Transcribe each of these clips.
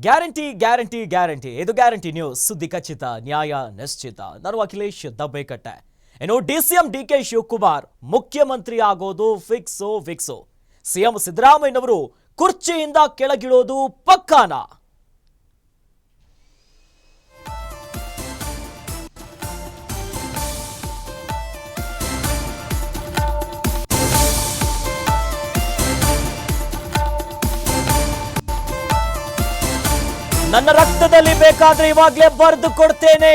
Guarantee guarantee guarantee ಇದು guarantee news ಸುದ್ದಿ ಖಚಿತ ನ್ಯಾಯ ನಿಶ್ಚಿತ ನಾನು ಅಖಿಲೇಶ್ ದಬ್ಬೆಕಟ್ಟೆ ಇನ್ನು ಡಿಸಿಎಂ ಡಿಕೆ ಶಿವಕುಮಾರ್ ಮುಖ್ಯಮಂತ್ರಿ ಆಗೋದು ಫಿಕ್ಸು ಸಿಎಂ ಸಿದ್ದರಾಮಯ್ಯನವರು ಕುರ್ಚಿಯಿಂದ ಕೆಳಗಿಳೋದು ಪಕ್ಕಾನ ನನ್ನ ರಕ್ತದಲ್ಲಿ ಬೇಕಾದ್ರೆ ಇವಾಗಲೇ ಬರೆದು ಕೊಡ್ತೇನೆ.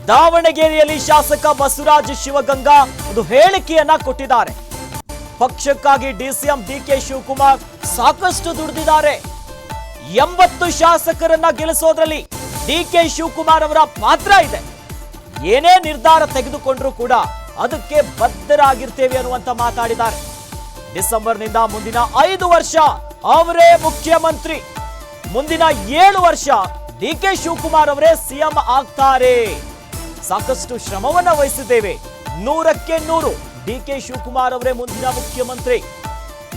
ದಾವಣಗೆರೆಯಲ್ಲಿ ಶಾಸಕ ಬಸವರಾಜ ಶಿವಗಂಗಾ ಒಂದು ಹೇಳಿಕೆಯನ್ನ ಕೊಟ್ಟಿದ್ದಾರೆ. ಪಕ್ಷಕ್ಕಾಗಿ ಡಿಸಿಎಂ ಡಿಕೆ ಶಿವಕುಮಾರ್ ಸಾಕಷ್ಟು ದುಡಿದಿದ್ದಾರೆ. 80 ಶಾಸಕರನ್ನ ಗೆಲ್ಲಿಸೋದ್ರಲ್ಲಿ ಡಿಕೆ ಶಿವಕುಮಾರ್ ಅವರ ಪಾತ್ರ ಇದೆ. ಏನೇ ನಿರ್ಧಾರ ತೆಗೆದುಕೊಂಡ್ರೂ ಕೂಡ ಅದಕ್ಕೆ ಬದ್ಧರಾಗಿರ್ತೇವೆ ಅನ್ನುವಂತ ಮಾತಾಡಿದ್ದಾರೆ. ಡಿಸೆಂಬರ್ನಿಂದ ಮುಂದಿನ 5 ವರ್ಷ ಅವರೇ ಮುಖ್ಯಮಂತ್ರಿ, ಮುಂದಿನ 7 ವರ್ಷ ಡಿಕೆ ಶಿವಕುಮಾರ್ ಅವರೇ ಸಿಎಂ ಆಗ್ತಾರೆ. ಸಾಕಷ್ಟು ಶ್ರಮವನ್ನ ವಹಿಸಿದ್ದೇವೆ, 100ಕ್ಕೆ 100 ಡಿಕೆ ಶಿವಕುಮಾರ್ ಅವರೇ ಮುಂದಿನ ಮುಖ್ಯಮಂತ್ರಿ.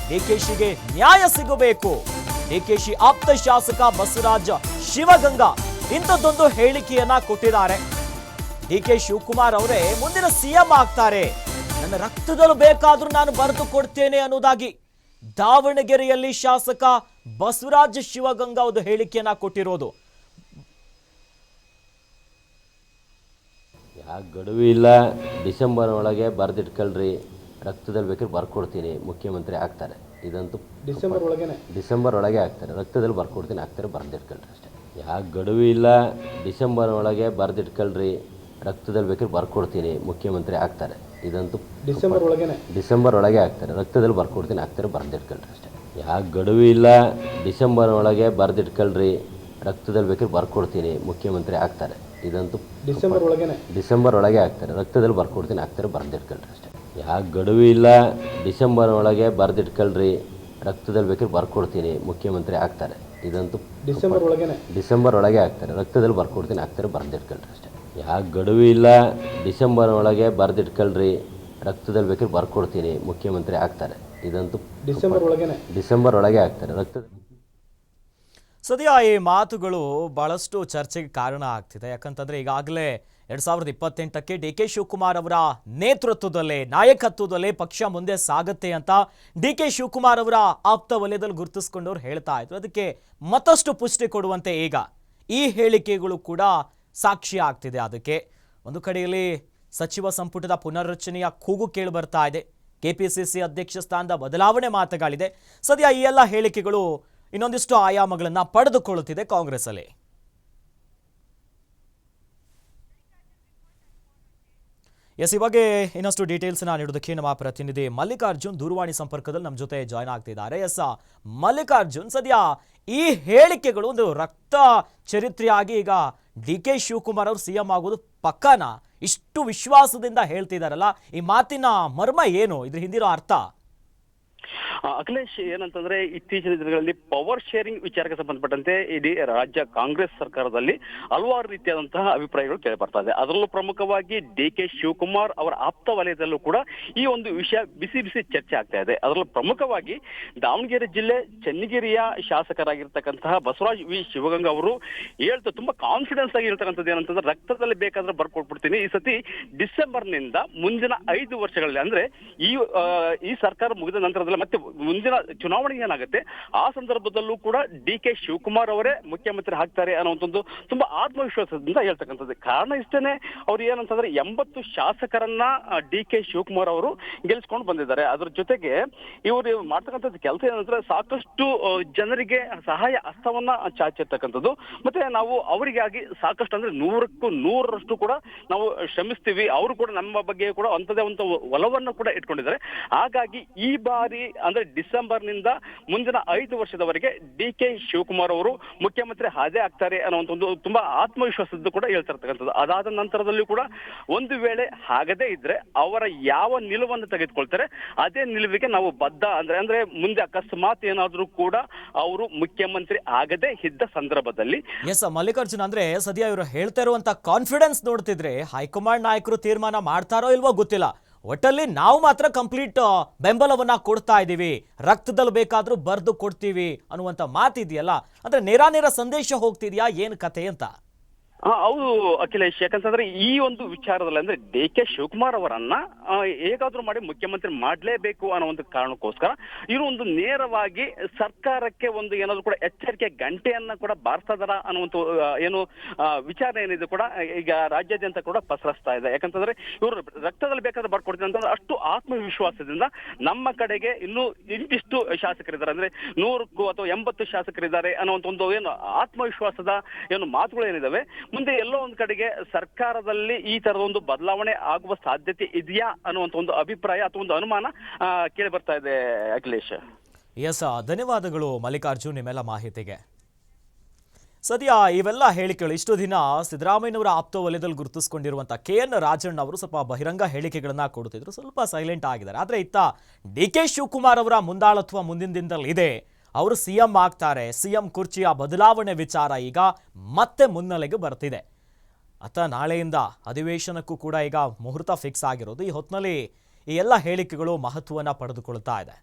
ಡಿಕೆಶಿಗೆ ನ್ಯಾಯ ಸಿಗಬೇಕು. ಡಿಕೆಶಿ ಆಪ್ತ ಶಾಸಕ ಬಸವರಾಜ ಶಿವಗಂಗಾ ಇಂಥದ್ದೊಂದು ಹೇಳಿಕೆಯನ್ನ ಕೊಟ್ಟಿದ್ದಾರೆ. ಡಿಕೆ ಶಿವಕುಮಾರ್ ಅವರೇ ಮುಂದಿನ ಸಿಎಂ ಆಗ್ತಾರೆ, ನನ್ನ ರಕ್ತದಲ್ಲೂ ಬೇಕಾದ್ರೂ ನಾನು ಬರೆದು ಕೊಡ್ತೇನೆ ಅನ್ನೋದಾಗಿ ದಾವಣಗೆರೆಯಲ್ಲಿ ಶಾಸಕ ಬಸವರಾಜ ಶಿವಗಂಗಾ ಒಂದು ಹೇಳಿಕೆಯನ್ನ ಕೊಟ್ಟಿರೋದು. ಯಾಕೆ ಗಡುವು ಇಲ್ಲ, ಡಿಸೆಂಬರ್ ಒಳಗೆ ಬರೆದಿಟ್ಕೊಳ್ರಿ, ರಕ್ತದಲ್ಲಿ ಬೇಕಾದ್ರೆ ಬರ್ಕೊಡ್ತೀನಿ, ಮುಖ್ಯಮಂತ್ರಿ ಆಗ್ತಾರೆ. ಇದಂತೂ ಡಿಸೆಂಬರ್ ಒಳಗೆ ಆಗ್ತಾರೆ, ರಕ್ತದಲ್ಲಿ ಬರ್ಕೊಡ್ತೀನಿ, ಆಗ್ತಾರೆ, ಬರೆದಿಟ್ಕೊಳ್ರಿ ಅಷ್ಟೇ. ಯಾಕೆ ಗಡುವು ಇಲ್ಲ, ಡಿಸೆಂಬರ್ ಒಳಗೆ ಬರೆದಿಟ್ಕೊಳ್ರಿ, ರಕ್ತದಲ್ಲಿ ಬೇಕಾದ್ರೆ ಬರ್ಕೊಡ್ತೀನಿ, ಮುಖ್ಯಮಂತ್ರಿ ಆಗ್ತಾರೆ. ಇದಂತೂ ಡಿಸೆಂಬರ್ ಒಳಗೆ ಆಗ್ತಾರೆ, ರಕ್ತದಲ್ಲಿ ಬರ್ಕೊಡ್ತೀನಿ, ಆಗ್ತಾರೆ, ಬರೆದಿಟ್ಕೊಳ್ರಿ ಅಷ್ಟೇ. ಯಾಕೆ ಗಡುವು ಇಲ್ಲ, ಡಿಸೆಂಬರ್ ಒಳಗೆ ಬರೆದಿಟ್ಕೊಳ್ರಿ, ರಕ್ತದಲ್ಲಿ ಬೇಕಾದ್ರೆ ಬರ್ಕೊಡ್ತೀನಿ, ಮುಖ್ಯಮಂತ್ರಿ ಆಗ್ತಾರೆ. ಇದಂತೂ ಡಿಸೆಂಬರ್ ಒಳಗೆ ಆಗ್ತಾರೆ, ರಕ್ತದಲ್ಲಿ ಬರ್ಕೊಡ್ತೀನಿ, ಆಗ್ತಾರೆ, ಬರೆದಿಟ್ಕೊಳ್ರಿ ಅಷ್ಟೇ. ಯಾಕೆ ಗಡುವು ಇಲ್ಲ, ಡಿಸೆಂಬರ್ ಒಳಗೆ ಬರೆದಿಟ್ಕೊಳ್ರಿ, ರಕ್ತದಲ್ಲಿ ಬೇಕಾದ್ರೆ ಬರ್ಕೊಡ್ತೀನಿ, ಮುಖ್ಯಮಂತ್ರಿ ಆಗ್ತಾರೆ. ಇದಂತೂ ಡಿಸೆಂಬರ್ ಒಳಗೆ ಆಗ್ತಾರೆ, ರಕ್ತದಲ್ಲಿ ಬರ್ಕೊಡ್ತೀನಿ, ಆಗ್ತಾರೆ, ಬರೆದಿಟ್ಕೊಳ್ರಿ ಅಷ್ಟೇ. ಯಾಕೆ ಗಡುವು ಇಲ್ಲ, ಡಿಸೆಂಬರ್ ಒಳಗೆ ಬರೆದಿಟ್ಕೊಳ್ರಿ, ರಕ್ತದಲ್ಲಿ ಬೇಕಾದ್ರೆ ಬರ್ಕೊಡ್ತೀನಿ, ಮುಖ್ಯಮಂತ್ರಿ ಆಗ್ತಾರೆ. ಇದಂತೂ ಡಿಸೆಂಬರ್ ಒಳಗೆ ಆಗ್ತಾರೆ, ರಕ್ತದಲ್ಲಿ. ಸದ್ಯ ಈ ಮಾತುಗಳು ಬಹಳಷ್ಟು ಚರ್ಚೆಗೆ ಕಾರಣ ಆಗ್ತಿದೆ. ಯಾಕಂತಂದ್ರೆ ಈಗಾಗಲೇ 2028ಕ್ಕೆ ಡಿಕೆ ಶಿವಕುಮಾರ್ ಅವರ ನೇತೃತ್ವದಲ್ಲೇ ನಾಯಕತ್ವದಲ್ಲೇ ಪಕ್ಷ ಮುಂದೆ ಸಾಗುತ್ತೆ ಅಂತ ಡಿಕೆ ಶಿವಕುಮಾರ್ ಅವರ ಆಪ್ತ ವಲಯದಲ್ಲಿ ಗುರುತಿಸಿಕೊಂಡವ್ರು ಹೇಳ್ತಾ ಇದ್ರು. ಅದಕ್ಕೆ ಮತ್ತಷ್ಟು ಪುಷ್ಟಿ ಕೊಡುವಂತೆ ಈಗ ಈ ಹೇಳಿಕೆಗಳು ಕೂಡ ಸಾಕ್ಷಿ ಆಗ್ತಿದೆ. ಅದಕ್ಕೆ ಒಂದು ಕಡೆಯಲ್ಲಿ ಸಚಿವ ಸಂಪುಟದ ಪುನರ್ರಚನೆಯ ಕೂಗು ಕೇಳಿ ಬರ್ತಾ ಇದೆ. ಕೆಪಿಸಿಸಿ ಅಧ್ಯಕ್ಷ ಸ್ಥಾನದ ಬದಲಾವಣೆ ಮಾತುಗಳಿದೆ. ಸದ್ಯ ಈ ಎಲ್ಲ ಹೇಳಿಕೆಗಳು ಇನ್ನೊಂದಿಷ್ಟು ಆಯಾಮಗಳನ್ನ ಪಡೆದುಕೊಳ್ಳುತ್ತಿದೆ ಕಾಂಗ್ರೆಸ್ ಅಲ್ಲಿ. ಎಸ್, ಇವಾಗೆ ಇನ್ನಷ್ಟು ಡೀಟೇಲ್ಸ್ ನೀಡೋದಕ್ಕೆ ನಮ್ಮ ಪ್ರತಿನಿಧಿ ಮಲ್ಲಿಕಾರ್ಜುನ್ ದೂರವಾಣಿ ಸಂಪರ್ಕದಲ್ಲಿ ನಮ್ಮ ಜೊತೆ ಜಾಯ್ನ್ ಆಗ್ತಿದ್ದಾರೆ. ಎಸ್ ಮಲ್ಲಿಕಾರ್ಜುನ್, ಸದ್ಯ ಈ ಹೇಳಿಕೆಗಳು ಒಂದು ರಕ್ತ ಚರಿತ್ರೆಯಾಗಿ ಈಗ ಡಿಕೆ ಶಿವಕುಮಾರ್ ಅವರು ಸಿಎಂ ಆಗೋದು ಪಕ್ಕನ ಇಷ್ಟು ವಿಶ್ವಾಸದಿಂದ ಹೇಳ್ತಿದಾರಲ್ಲ, ಈ ಮಾತಿನ ಮರ್ಮ ಏನು, ಇದ್ರ ಹಿಂದಿರೋ ಅರ್ಥ? ಅಖಿಲೇಶ್, ಏನಂತಂದ್ರೆ ಇತ್ತೀಚಿನ ದಿನಗಳಲ್ಲಿ ಪವರ್ ಶೇರಿಂಗ್ ವಿಚಾರಕ್ಕೆ ಸಂಬಂಧಪಟ್ಟಂತೆ ಇಡೀ ರಾಜ್ಯ ಕಾಂಗ್ರೆಸ್ ಸರ್ಕಾರದಲ್ಲಿ ಹಲವಾರು ರೀತಿಯಾದಂತಹ ಅಭಿಪ್ರಾಯಗಳು ಕೇಳಿ ಬರ್ತಾ ಇದೆ. ಅದರಲ್ಲೂ ಪ್ರಮುಖವಾಗಿ ಡಿ.ಕೆ. ಶಿವಕುಮಾರ್ ಅವರ ಆಪ್ತ ವಲಯದಲ್ಲೂ ಕೂಡ ಈ ಒಂದು ವಿಷಯ ಬಿಸಿ ಚರ್ಚೆ ಆಗ್ತಾ ಇದೆ. ಅದರಲ್ಲೂ ಪ್ರಮುಖವಾಗಿ ದಾವಣಗೆರೆ ಜಿಲ್ಲೆ ಚನ್ನಗಿರಿಯ ಶಾಸಕರಾಗಿರ್ತಕ್ಕಂತಹ ಬಸವರಾಜ್ ವಿ ಶಿವಗಂಗಾ ಅವರು ತುಂಬಾ ಕಾನ್ಫಿಡೆನ್ಸ್ ಆಗಿ ಹೇಳ್ತಕ್ಕಂಥದ್ದು ಏನಂತಂದ್ರೆ, ರಕ್ತದಲ್ಲಿ ಬೇಕಾದ್ರೆ ಬರ್ಕೊಟ್ಬಿಡ್ತೀನಿ, ಈ ಸತಿ ಡಿಸೆಂಬರ್ನಿಂದ ಮುಂದಿನ 5 ವರ್ಷಗಳಲ್ಲಿ ಅಂದ್ರೆ ಈ ಸರ್ಕಾರ ಮುಗಿದ ನಂತರದಲ್ಲಿ ಮತ್ತೆ ಮುಂದಿನ ಚುನಾವಣೆ ಏನಾಗುತ್ತೆ ಆ ಸಂದರ್ಭದಲ್ಲೂ ಕೂಡ ಡಿ.ಕೆ. ಶಿವಕುಮಾರ್ ಅವರೇ ಮುಖ್ಯಮಂತ್ರಿ ಆಗ್ತಾರೆ ಅನ್ನುವಂಥದ್ದು ತುಂಬಾ ಆತ್ಮವಿಶ್ವಾಸದಿಂದ ಹೇಳ್ತಕ್ಕಂಥದ್ದು. ಕಾರಣ ಇಷ್ಟೇನೆ, ಅವ್ರು ಏನಂತಂದ್ರೆ 80 ಶಾಸಕರನ್ನ ಡಿ.ಕೆ. ಶಿವಕುಮಾರ್ ಅವರು ಗೆಲ್ಸ್ಕೊಂಡು ಬಂದಿದ್ದಾರೆ. ಅದ್ರ ಜೊತೆಗೆ ಇವರು ಮಾಡ್ತಕ್ಕಂಥದ್ದು ಕೆಲಸ ಏನಂದ್ರೆ, ಸಾಕಷ್ಟು ಜನರಿಗೆ ಸಹಾಯ ಹಸ್ತವನ್ನ ಚಾಚಿರ್ತಕ್ಕಂಥದ್ದು. ಮತ್ತೆ ನಾವು ಅವರಿಗಾಗಿ ಸಾಕಷ್ಟು ಅಂದ್ರೆ 100ಕ್ಕೂ 100ರಷ್ಟು ಕೂಡ ನಾವು ಶ್ರಮಿಸ್ತೀವಿ, ಅವರು ಕೂಡ ನಮ್ಮ ಬಗ್ಗೆ ಕೂಡ ಅಂತದೇ ಒಂದು ಒಲವನ್ನು ಕೂಡ ಇಟ್ಕೊಂಡಿದ್ದಾರೆ. ಹಾಗಾಗಿ ಈ ಬಾರಿ ಅಂದ್ರೆ ಡಿಸೆಂಬರ್ನಿಂದ ಮುಂದಿನ 5 ವರ್ಷದವರೆಗೆ ಡಿ.ಕೆ. ಶಿವಕುಮಾರ್ ಅವರು ಮುಖ್ಯಮಂತ್ರಿ ಹಾಜೇ ಆಗ್ತಾರೆ ಅನ್ನುವಂಥ ಒಂದು ತುಂಬಾ ಆತ್ಮವಿಶ್ವಾಸದ್ದು ಕೂಡ ಹೇಳ್ತಿರ್ತಕ್ಕಂಥದ್ದು. ಅದಾದ ನಂತರದಲ್ಲೂ ಕೂಡ ಒಂದು ವೇಳೆ ಆಗದೇ ಇದ್ರೆ ಅವರ ಯಾವ ನಿಲುವನ್ನು ತೆಗೆದುಕೊಳ್ತಾರೆ ಅದೇ ನಿಲುವಿಗೆ ನಾವು ಬದ್ಧ ಅಂದ್ರೆ ಮುಂದೆ ಅಕಸ್ಮಾತ್ ಏನಾದ್ರೂ ಕೂಡ ಅವರು ಮುಖ್ಯಮಂತ್ರಿ ಆಗದೇ ಇದ್ದ ಸಂದರ್ಭದಲ್ಲಿ. ಎಸ್ ಮಲ್ಲಿಕಾರ್ಜುನ್, ಅಂದ್ರೆ ಸದ್ಯ ಇವರು ಹೇಳ್ತಾ ಇರುವಂತ ಕಾನ್ಫಿಡೆನ್ಸ್ ನೋಡ್ತಿದ್ರೆ ಹೈಕಮಾಂಡ್ ನಾಯಕರು ತೀರ್ಮಾನ ಮಾಡ್ತಾರೋ ಇಲ್ವೋ ಗೊತ್ತಿಲ್ಲ. ಒಟ್ಟಲ್ಲಿ ನಾವು ಮಾತ್ರ ಕಂಪ್ಲೀಟ್ ಬೆಂಬಲವನ್ನ ಕೊಡ್ತಾ ಇದ್ದೀವಿ, ರಕ್ತದಲ್ಲಿ ಬೇಕಾದ್ರೂ ಬರೆದು ಕೊಡ್ತೀವಿ ಅನ್ನುವಂಥ ಮಾತಿದೆಯಲ್ಲ, ಅಂದ್ರೆ ನೇರ ಸಂದೇಶ ಹೋಗ್ತಿದ್ಯಾ ಏನು ಕತೆ ಅಂತ? ಹೌದು ಅಖಿಲೇಶ್, ಯಾಕಂತಂದ್ರೆ ಈ ಒಂದು ವಿಚಾರದಲ್ಲಿ ಅಂದ್ರೆ DK ಶಿವಕುಮಾರ್ ಅವರನ್ನ ಹೇಗಾದ್ರೂ ಮಾಡಿ ಮುಖ್ಯಮಂತ್ರಿ ಮಾಡ್ಲೇಬೇಕು ಅನ್ನೋ ಒಂದು ಕಾರಣಕ್ಕೋಸ್ಕರ ಇವರು ಒಂದು ನೇರವಾಗಿ ಸರ್ಕಾರಕ್ಕೆ ಒಂದು ಏನಾದ್ರು ಕೂಡ ಎಚ್ಚರಿಕೆ ಗಂಟೆಯನ್ನ ಕೂಡ ಬಾರಿಸ್ತಾ ಇದಾರ ಅನ್ನುವಂಥ ಏನು ವಿಚಾರ ಏನಿದೆ ಕೂಡ ಈಗ ರಾಜ್ಯಾದ್ಯಂತ ಕೂಡ ಪಸರಿಸ್ತಾ ಇದೆ. ಯಾಕಂತಂದ್ರೆ ಇವರು ರಕ್ತದಲ್ಲಿ ಬೇಕಾದ್ರೆ ಬರ್ಕೊಡ್ತೀನಿ ಅಂತಂದ್ರೆ ಅಷ್ಟು ಆತ್ಮವಿಶ್ವಾಸದಿಂದ ನಮ್ಮ ಕಡೆಗೆ ಇನ್ನೂ ಇಂತಿಷ್ಟು ಶಾಸಕರಿದ್ದಾರೆ, ಅಂದ್ರೆ 100ಕ್ಕೂ ಅಥವಾ 80 ಶಾಸಕರಿದ್ದಾರೆ ಅನ್ನುವಂಥ ಒಂದು ಏನು ಆತ್ಮವಿಶ್ವಾಸದ ಏನು ಮಾತುಗಳು ಏನಿದಾವೆ, ಮುಂದೆ ಎಲ್ಲೋ ಒಂದು ಕಡೆಗೆ ಸರ್ಕಾರದಲ್ಲಿ ಈ ತರದ ಒಂದು ಬದಲಾವಣೆ ಆಗುವ ಸಾಧ್ಯತೆ ಇದೆಯಾ ಅನ್ನುವಂಥ ಒಂದು ಅಭಿಪ್ರಾಯ ಅಥವಾ ಒಂದು ಅನುಮಾನ ಕೇಳಿ ಬರ್ತಾ ಇದೆ ಅಖಿಲೇಶ್. ಎಸ್, ಧನ್ಯವಾದಗಳು ಮಲ್ಲಿಕಾರ್ಜುನ್ ನಿಮ್ಮೆಲ್ಲ ಮಾಹಿತಿಗೆ. ಸದ್ಯ ಇವೆಲ್ಲ ಹೇಳಿಕೆಗಳು ಇಷ್ಟು ದಿನ ಸಿದ್ದರಾಮಯ್ಯನವರ ಆಪ್ತ ವಲಯದಲ್ಲಿ ಗುರುತಿಸಿಕೊಂಡಿರುವಂಥ KN ರಾಜಣ್ಣ ಅವರು ಸ್ವಲ್ಪ ಬಹಿರಂಗ ಹೇಳಿಕೆಗಳನ್ನ ಕೊಡುತ್ತಿದ್ರು, ಸ್ವಲ್ಪ ಸೈಲೆಂಟ್ ಆಗಿದ್ದಾರೆ. ಆದರೆ ಇತ್ತ DK ಶಿವಕುಮಾರ್ ಅವರ ಮುಂದಾಳತ್ವ ಮುಂದಿನ ದಿನದಲ್ಲಿ ಇದೆ, ಅವರು CM ಆಗ್ತಾರೆ, CM ಕುರ್ಚಿಯ ಬದಲಾವಣೆ ವಿಚಾರ ಈಗ ಮತ್ತೆ ಮುನ್ನೆಲೆಗೆ ಬರ್ತಿದೆ. ನಾಳೆಯಿಂದ ಅಧಿವೇಶನಕ್ಕೂ ಕೂಡ ಈಗ ಮುಹೂರ್ತ ಫಿಕ್ಸ್ ಆಗಿರೋದು. ಈ ಹೊತ್ತಿನಲ್ಲಿ ಈ ಎಲ್ಲ ಹೇಳಿಕೆಗಳು ಮಹತ್ವವನ್ನು ಪಡೆದುಕೊಳ್ತಾ ಇದೆ.